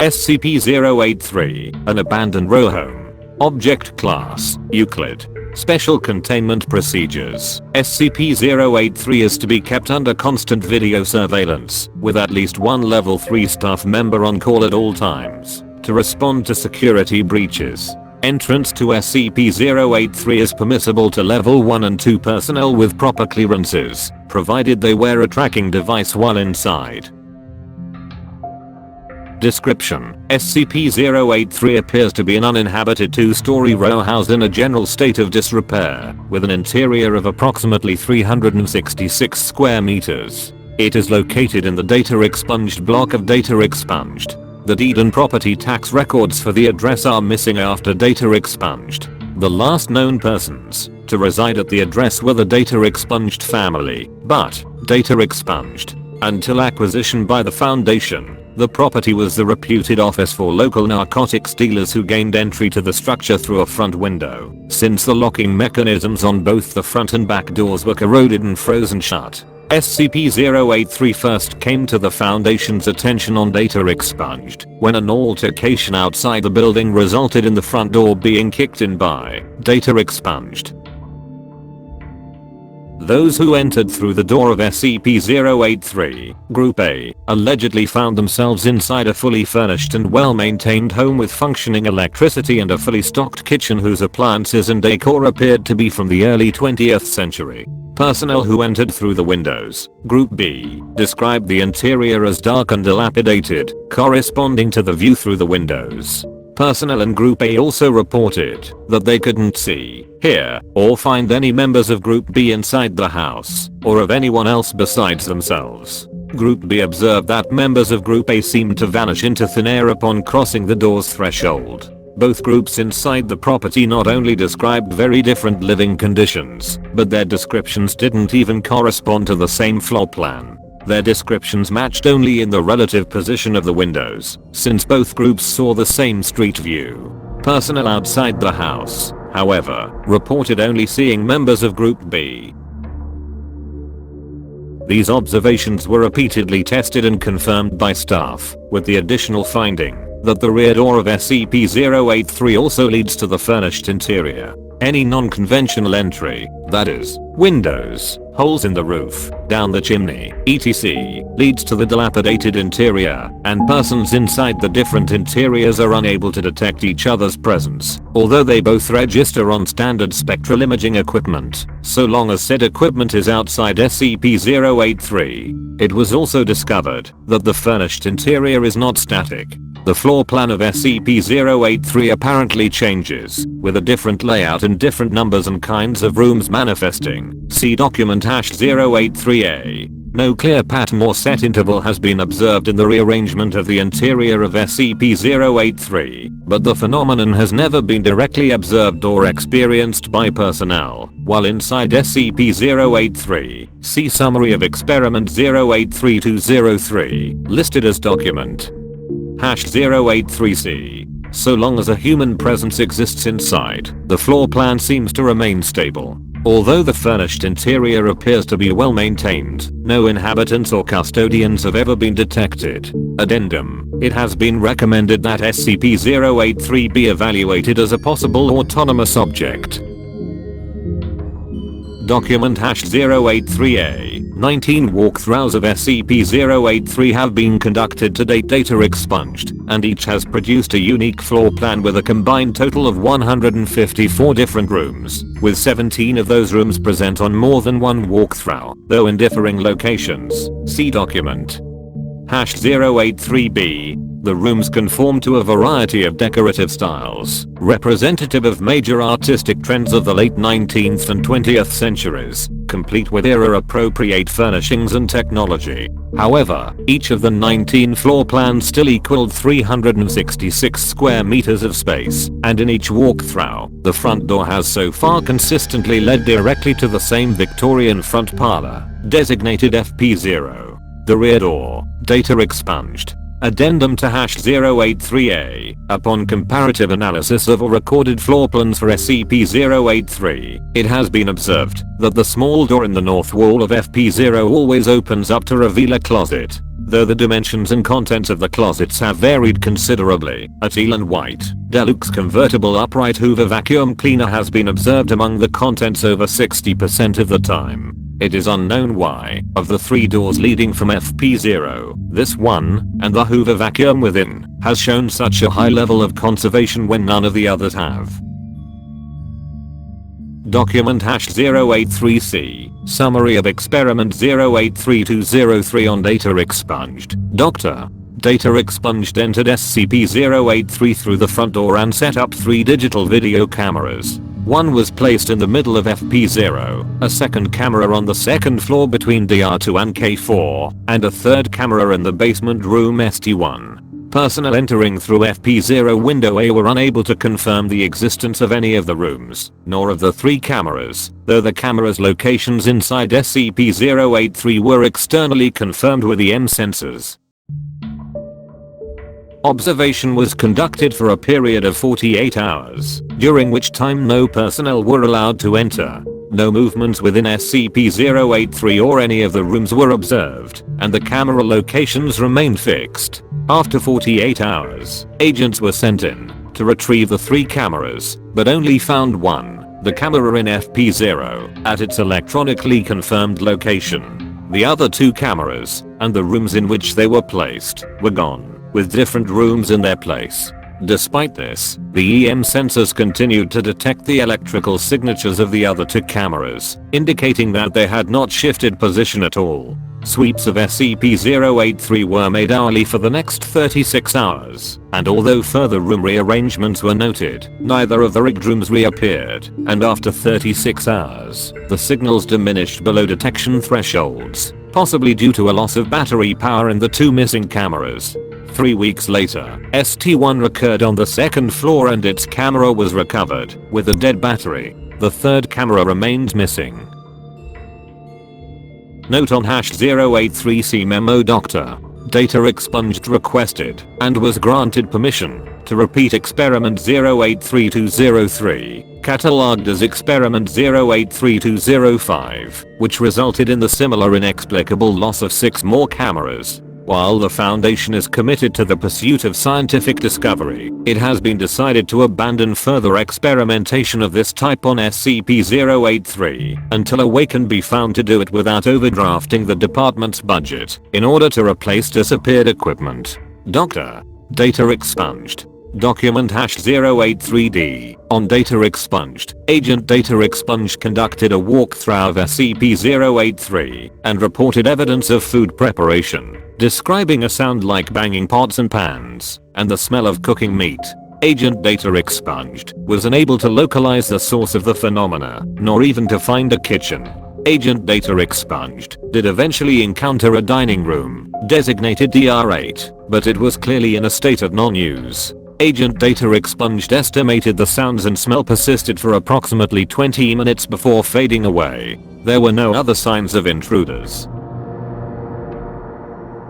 SCP-083, an abandoned row home. Object Class, Euclid. Special Containment Procedures. SCP-083 is to be kept under constant video surveillance, with at least one Level 3 staff member on call at all times, to respond to security breaches. Entrance to SCP-083 is permissible to Level 1 and 2 personnel with proper clearances, provided they wear a tracking device while inside. Description: SCP-083 appears to be an uninhabited two-story row house in a general state of disrepair, with an interior of approximately 366 square meters. It is located in the Data Expunged block of Data Expunged. The deed and property tax records for the address are missing after Data Expunged. The last known persons to reside at the address were the Data Expunged family, but Data Expunged. Until acquisition by the Foundation, the property was the reputed office for local narcotics dealers who gained entry to the structure through a front window, since the locking mechanisms on both the front and back doors were corroded and frozen shut. SCP-083 first came to the Foundation's attention on Data Expunged, when an altercation outside the building resulted in the front door being kicked in by Data Expunged. Those who entered through the door of SCP-083, Group A, allegedly found themselves inside a fully furnished and well-maintained home with functioning electricity and a fully stocked kitchen whose appliances and decor appeared to be from the early 20th century. Personnel who entered through the windows, Group B, described the interior as dark and dilapidated, corresponding to the view through the windows. Personnel in Group A also reported that they couldn't see, hear, or find any members of Group B inside the house, or of anyone else besides themselves. Group B observed that members of Group A seemed to vanish into thin air upon crossing the door's threshold. Both groups inside the property not only described very different living conditions, but their descriptions didn't even correspond to the same floor plan. Their descriptions matched only in the relative position of the windows, since both groups saw the same street view. Personnel outside the house, however, reported only seeing members of Group B. These observations were repeatedly tested and confirmed by staff, with the additional finding that the rear door of SCP-083 also leads to the furnished interior. Any non-conventional entry, that is, windows, holes in the roof, down the chimney, etc., leads to the dilapidated interior, and persons inside the different interiors are unable to detect each other's presence, although they both register on standard spectral imaging equipment, so long as said equipment is outside SCP-083. It was also discovered that the furnished interior is not static. The floor plan of SCP-083 apparently changes, with a different layout and different numbers and kinds of rooms manifesting. See document #083-A. No clear pattern or set interval has been observed in the rearrangement of the interior of SCP-083, but the phenomenon has never been directly observed or experienced by personnel while inside SCP-083. See Summary of Experiment 083203, listed as document #083-C. So long as a human presence exists inside, the floor plan seems to remain stable. Although the furnished interior appears to be well maintained, no inhabitants or custodians have ever been detected. Addendum: it has been recommended that SCP-083 be evaluated as a possible autonomous object. Document #083-A. 19 walkthroughs of SCP-083 have been conducted to date, data expunged, and each has produced a unique floor plan with a combined total of 154 different rooms, with 17 of those rooms present on more than one walkthrough, though in differing locations. See document #083-B. The rooms conform to a variety of decorative styles, representative of major artistic trends of the late 19th and 20th centuries, complete with era-appropriate furnishings and technology. However, each of the 19 floor plans still equaled 366 square meters of space, and in each walkthrough, the front door has so far consistently led directly to the same Victorian front parlor, designated FP0. The rear door, data expunged, Addendum to #083A. Upon comparative analysis of all recorded floor plans for SCP-083, it has been observed that the small door in the north wall of FP0 always opens up to reveal a closet. Though the dimensions and contents of the closets have varied considerably, a teal and white, deluxe convertible upright Hoover vacuum cleaner has been observed among the contents over 60% of the time. It is unknown why, of the 3 doors leading from FP0, this one, and the Hoover vacuum within, has shown such a high level of conservation when none of the others have. Document #083C. Summary of Experiment 083203 on data expunged. Data expunged entered SCP-083 through the front door and set up 3 digital video cameras. One was placed in the middle of FP0, a second camera on the second floor between DR2 and K4, and a third camera in the basement room ST1. Personnel entering through FP0 window A were unable to confirm the existence of any of the rooms, nor of the 3 cameras, though the cameras' locations inside SCP-083 were externally confirmed with EM sensors. Observation was conducted for a period of 48 hours, during which time no personnel were allowed to enter. No movements within SCP-083 or any of the rooms were observed, and the camera locations remained fixed. After 48 hours, agents were sent in to retrieve the 3 cameras, but only found one, the camera in FP0, at its electronically confirmed location. The other 2 cameras, and the rooms in which they were placed, were gone, with different rooms in their place. Despite this, the EM sensors continued to detect the electrical signatures of the other 2 cameras, indicating that they had not shifted position at all. Sweeps of SCP-083 were made hourly for the next 36 hours, and although further room rearrangements were noted, neither of the rigged rooms reappeared, and after 36 hours, the signals diminished below detection thresholds, possibly due to a loss of battery power in the 2 missing cameras. 3 weeks later, ST1 recurred on the second floor and its camera was recovered, with a dead battery. The third camera remained missing. Note on #083C memo. Data expunged requested, and was granted permission, to repeat Experiment 083203, catalogued as Experiment 083205, which resulted in the similar inexplicable loss of 6 more cameras. While the Foundation is committed to the pursuit of scientific discovery, it has been decided to abandon further experimentation of this type on SCP-083 until a way can be found to do it without overdrafting the department's budget in order to replace disappeared equipment. Data expunged. Document #083D. On data expunged, Agent Data Expunged conducted a walkthrough of SCP-083 and reported evidence of food preparation, describing a sound like banging pots and pans, and the smell of cooking meat. Agent Data Expunged was unable to localize the source of the phenomena, nor even to find a kitchen. Agent Data Expunged did eventually encounter a dining room, designated DR8, but it was clearly in a state of non-use. Agent Data Expunged estimated the sounds and smell persisted for approximately 20 minutes before fading away. There were no other signs of intruders.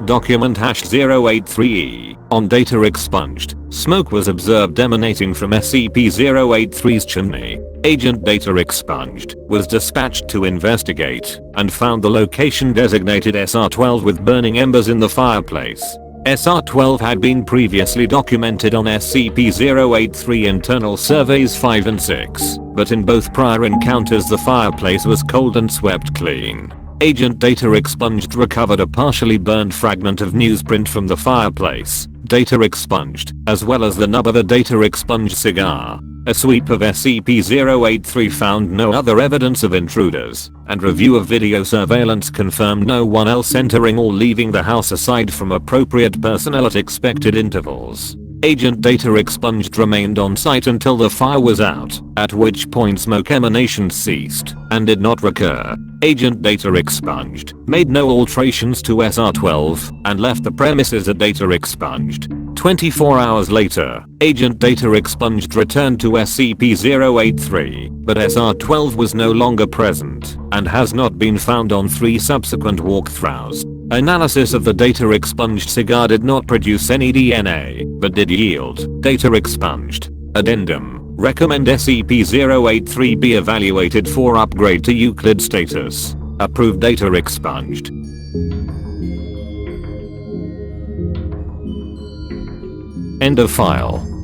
Document #083E. On data expunged, smoke was observed emanating from SCP-083's chimney. Agent Data Expunged was dispatched to investigate and found the location designated SR12 with burning embers in the fireplace. SR12 had been previously documented on SCP-083 internal surveys 5 and 6, but in both prior encounters the fireplace was cold and swept clean. Agent Data Expunged recovered a partially burned fragment of newsprint from the fireplace. Data expunged, as well as the nub of a data expunged cigar. A sweep of SCP-083 found no other evidence of intruders, and review of video surveillance confirmed no one else entering or leaving the house aside from appropriate personnel at expected intervals. Agent Data Expunged remained on site until the fire was out, at which point smoke emanations ceased, and did not recur. Agent Data Expunged made no alterations to SR12, and left the premises at Data Expunged. 24 hours later, Agent Data Expunged returned to SCP-083, but SR12 was no longer present, and has not been found on 3 subsequent walkthroughs. Analysis of the data expunged cigar did not produce any DNA, but did yield data expunged. Addendum. Recommend SCP-083 be evaluated for upgrade to Euclid status. Approved data expunged. End of file.